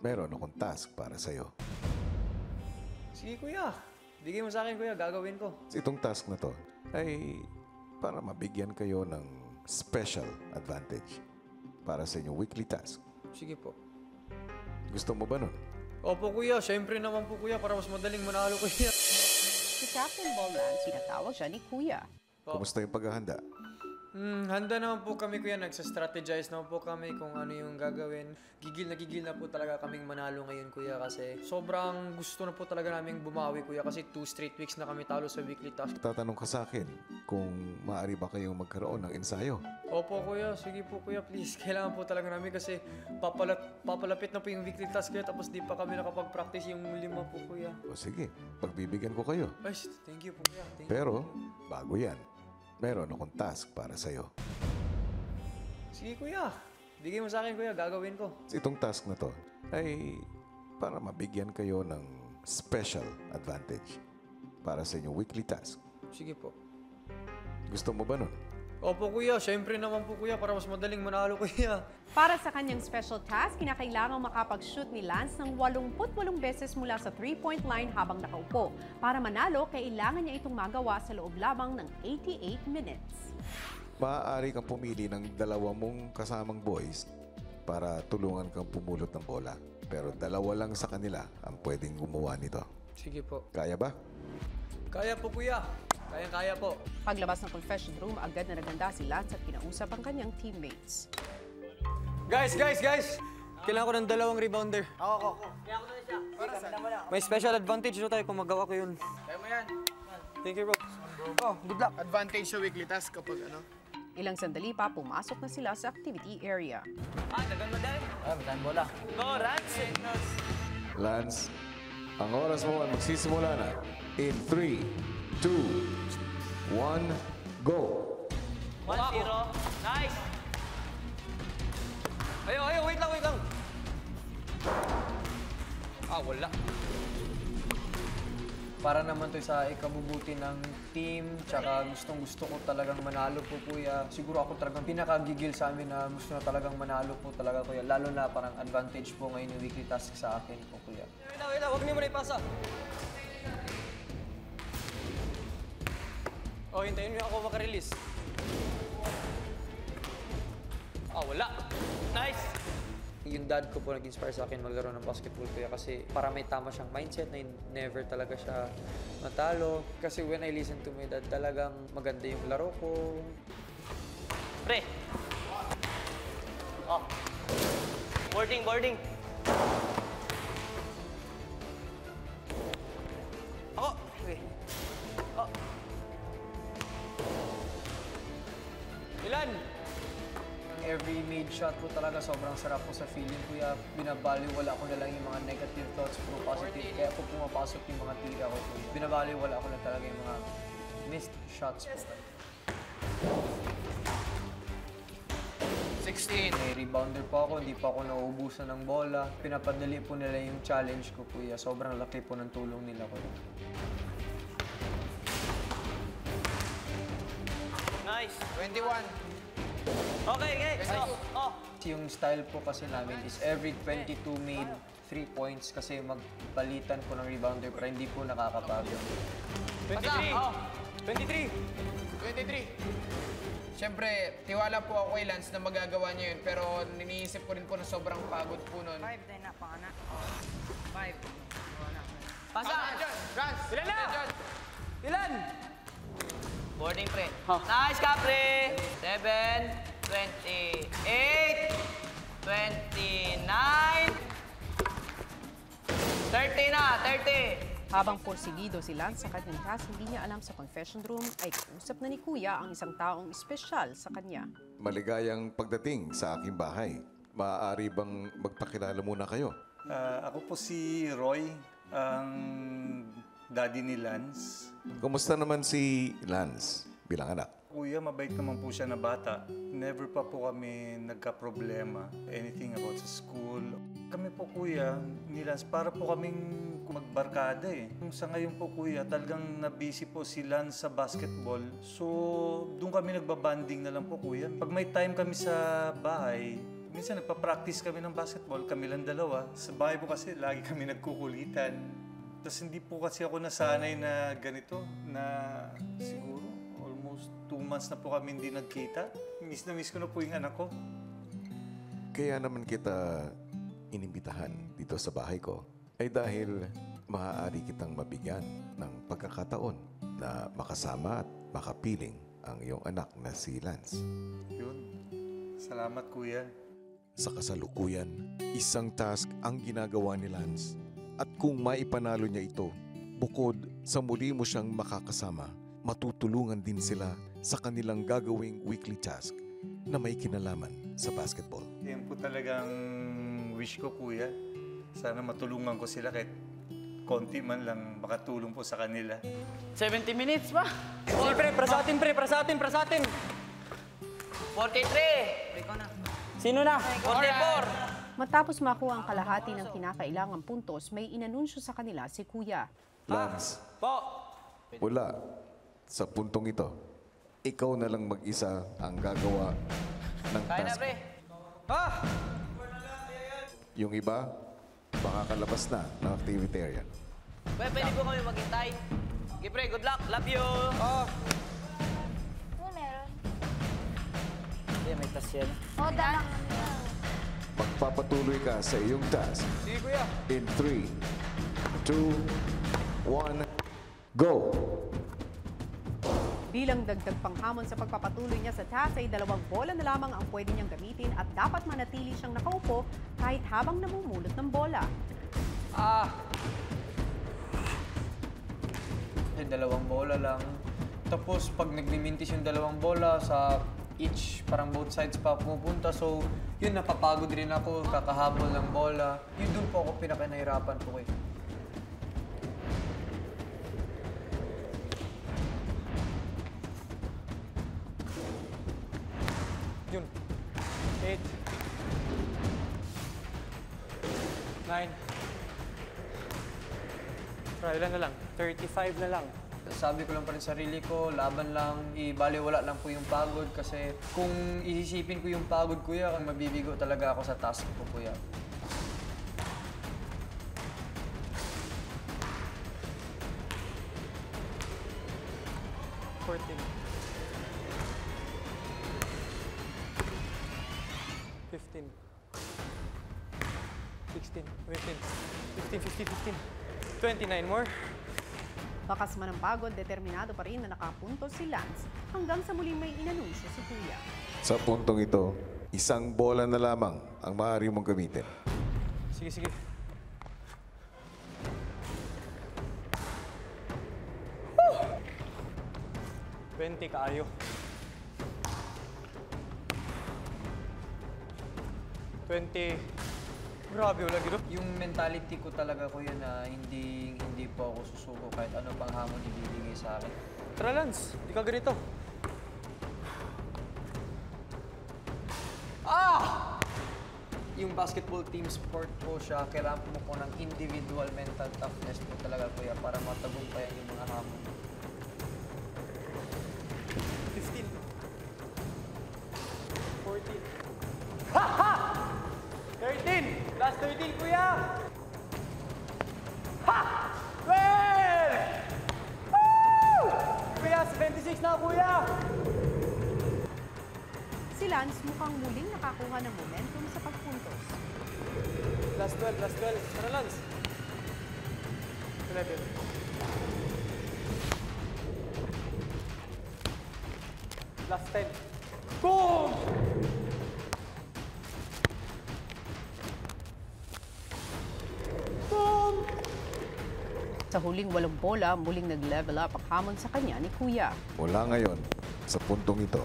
meron akong task para sa'yo. Sige kuya, bigay mo sa akin kuya, gagawin ko. Itong task na to ay para mabigyan kayo ng special advantage para sa inyong weekly task. Sige po. Gusto mo ba nun? Opo kuya, syempre naman po kuya, para mas madaling manalo kuya. Si Captain Bolland, sinatawag siya ni Kuya. Kumusta yung paghahanda? Handa naman po kami kuya, nagsa-strategize naman po kami kung ano yung gagawin. Gigil na po talaga kaming manalo ngayon kuya kasi sobrang gusto na po talaga naming bumawi kuya kasi 2 straight weeks na kami talo sa weekly task. Tatanong ka sa akin kung maaari ba kayong magkaroon ng ensayo. Opo kuya, sige po kuya please. Kailangan po talaga namin kasi papalapit na po yung weekly task kuya tapos di pa kami nakapag-practice yung 5 po kuya. O sige, pagbibigyan ko kayo. Ay, thank you po kuya. Thank you. Pero, bago yan, meron akong task para sa'yo. Sige kuya, bigay mo sa akin kuya, gagawin ko. Itong task na to ay para mabigyan kayo ng special advantage para sa inyong weekly task. Sige po. Gusto mo ba nun? Opo kuya, syempre naman po kuya, para mas madaling manalo kuya. Para sa kanyang special task, kinakailangang makapag-shoot ni Lance ng 88 beses mula sa 3-point line habang nakaupo. Para manalo, kailangan niya itong magawa sa loob lamang ng 88 minutes. Maaari kang pumili ng dalawa mong kasamang boys para tulungan kang pumulot ng bola. Pero dalawa lang sa kanila ang pwedeng gumawa nito. Sige po. Kaya ba? Kaya po kuya. Kaya po. Paglabas ng confession room, agad na naganda si Lance at kinausap ang kanyang teammates. Guys! Kailangan ko ng 2 rebounder. Ako. May special advantage na tayo kung magawa ko yun. Kaya mo yan. Thank you bro. Oh, good luck. Advantage sa weekly task kapag ano. Ilang sandali pa, pumasok na sila sa activity area. Dagan mo dahil? Madaan bola. Go, Rance! Lance, ang oras mo ay magsisimula na in 3, 2, 1, go! 1-0. Nice! Ayaw, wait lang. Wala. Para naman to sa ikabubuti ng team, tsaka gustong-gusto ko talagang manalo po kuya. Siguro ako talagang pinakagigil sa amin na gusto na talagang manalo po talaga kuya. Lalo na parang advantage po ngayon yung weekly task sa akin po kuya. Wait lang, huwag niyo muna ipasa. Hintayin niyo ako makarelease. Wala. Nice! Yung dad ko po nag-inspire sa akin maglaro ng basketball kuya kasi para may tama siyang mindset na never talaga siya matalo. Kasi when I listen to my dad, talagang maganda yung laro ko. Pre! Boarding! Ako! Okay. Ilan? Every made shot po talaga sobrang sarap po sa feeling kuya. Binabaliwala ko na lang yung mga negative thoughts, puro positive. Kaya po pumapasok yung mga tira ko kuya. Binabaliwala ko na talaga yung mga missed shots po. 16. May rebounder po ako, hindi pa ako nauubusan ng bola. Pinapadali po nila yung challenge ko kuya. Sobrang laki po ng tulong nila kuya. Nice! 21. Okay. Yung style po kasi namin is every 22 made 3 points kasi magpalitan po ng rebounder para hindi po nakakapagod. 23! 23. Siyempre, tiwala po ako kay Lance na magagawa niya yun. Pero niniisip ko rin po na sobrang pagod po nun. 5 din na, pangana. 5. Pasa! Rance! Ilan na? Ilan? Boarding, pre. Nice ka, pre! 7, 28, 29, 30 na, 30! Habang porsigido si Lance sa kanyang task, hindi niya alam sa confession room ay kausap na ni Kuya ang isang taong espesyal sa kanya. Maligayang pagdating sa aking bahay. Maaari bang magpakilala muna kayo? Ako po si Roy, ang daddy ni Lance. Kumusta naman si Lance bilang anak? Kuya, mabait naman po siya na bata. Never pa po kami nagka-problema. Anything about sa school. Kami po kuya, ni Lance, para po kaming magbarkada eh. Sa ngayon po kuya, talagang na-busy po si Lance sa basketball. So, doon kami nagbabanding na lang po kuya. Pag may time kami sa bahay, Minsan nagpa-practice kami ng basketball, kami lang dalawa. Sa bahay po kasi lagi kami nagkukulitan. Tapos hindi po kasi ako nasanay na ganito, na siguro almost 2 months na po kami hindi nagkita. Miss na miss ko na po yung anak ko. Kaya naman kita inimbitahan dito sa bahay ko ay dahil maaari kitang mabigyan ng pagkakataon na makasama at makapiling ang iyong anak na si Lance. Yun. Salamat, Kuya. Sa kasalukuyan, isang task ang ginagawa ni Lance. At kung maipanalo niya ito, bukod sa muli mo siyang makakasama, matutulungan din sila sa kanilang gagawing weekly task na may kinalaman sa basketball. Yan po talagang wish ko, Kuya. Sana matulungan ko sila kahit konti man lang makatulong po sa kanila. 70 minutes pa. Sige, pre, para sa atin, pre, para sa atin, para sa atin. 43. Ikaw na. Sino na? 44. Matapos makuha ang kalahati ng kinakailangang puntos, may inanunsyo sa kanila si Kuya. Lance, Po. wala sa puntong ito. Ikaw na lang mag-isa ang gagawa ng Kaya na, task. pre. Ha? Yung iba, baka kalabas na ng activity area. Pwede po kami maghintay. Okay, pre, good luck. Love you. Oh. Ano meron? Hindi, may tas yan. O, dala. Magpapatuloy ka sa iyong task. Sige, kuya. In 3, 2, 1, go! Bilang dagdag panghamon sa pagpapatuloy niya sa task ay 2 bola na lamang ang pwede niyang gamitin at dapat manatili siyang nakaupo kahit habang namumulot ng bola. Eh, 2 bola lang. Tapos, pag nagmimintis yung 2 bola sa each, parang both sides pa pumupunta. So, yun, napapagod rin ako, kakahabol ng bola. Yun, doon po ako pinakanahirapan po eh. Yun. 8. 9. Try na lang. 35 na lang. Sabi ko lang pa rin sa sarili ko, laban lang, ibaliwala lang po yung pagod kasi kung isisipin ko yung pagod, kuya, kung mabibigo talaga ako sa task ko, kuya. Bakas man ang pagod, determinado pa rin na nakapuntos si Lance hanggang sa muling may inanunsyo si Kuya. Sa puntong ito, isang bola na lamang ang maaari mong gamitin. Sige, sige. Woo! 20 kaayo. 20. Grabe, wala gino. Yung mentality ko talaga ko yun na hindi po ako susuko kahit ano pang hamon ibibigay sa akin. Tara, Lance. Hindi ka ganito. Yung basketball team sport po siya, kailangan mo po ng individual mental toughness po talaga, kuya, para matagumpayan yung mga hamon. 15. 14. Ha! Ha! 13! Last 13, kuya! Ha! 12! Woo! Kuya, 76 na, kuya! Si Lance mukhang muling nakakuha ng momentum sa pagpuntos. Last 12, last 12. Tara, Lance. 11. Last 10. Boom! Boom! Sa huling 8 bola, muling nag-level up ang hamon sa kanya ni Kuya. Mula ngayon, sa puntong ito,